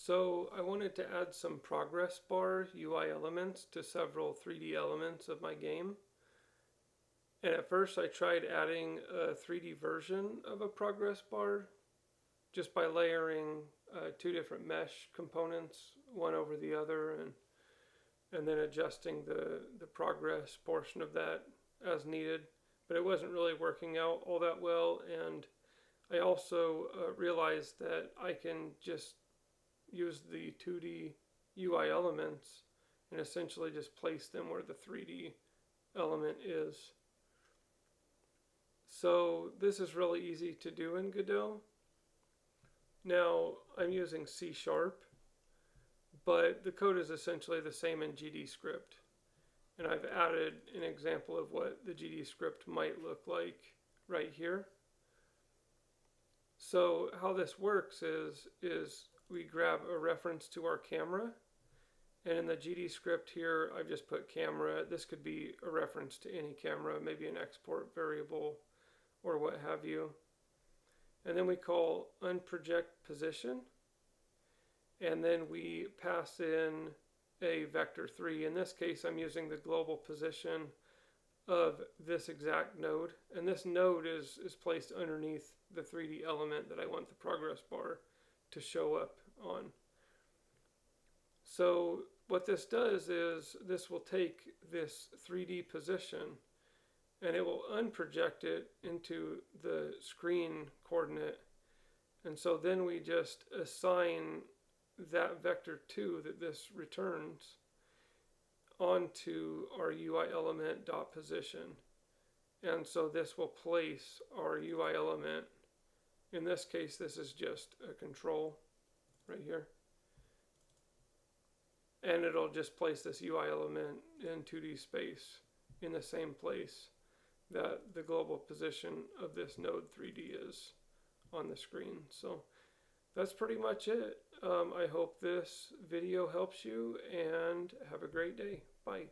So I wanted to add some progress bar UI elements to several 3D elements of my game. And at first I tried adding a 3D version of a progress bar just by layering two different mesh components, one over the other, and then adjusting the progress portion of that as needed. But it wasn't really working out all that well, and I also realized that I can just use the 2D UI elements and essentially just place them where the 3D element is. So this is really easy to do in Godot. Now I'm using C#, but the code is essentially the same in GD script. And I've added an example of what the GD script might look like right here. So how this works is we grab a reference to our camera, and in the GD script here I've just put camera. This could be a reference to any camera, maybe an export variable or what have you. And then we call unproject position, and then we pass in a vector 3. In this case I'm using the global position of this exact node, and this node is placed underneath the 3D element that I want the progress bar to show up on. So what this does is this will take this 3D position and it will unproject it into the screen coordinate, and so then we just assign that vector 2 that this returns onto our UI element dot position, and so this will place our UI element. In this case this is just a control right here, and it'll just place this UI element in 2D space in the same place that the global position of this node 3D is on the screen. So that's pretty much it. I hope this video helps you, and have a great day. Bye.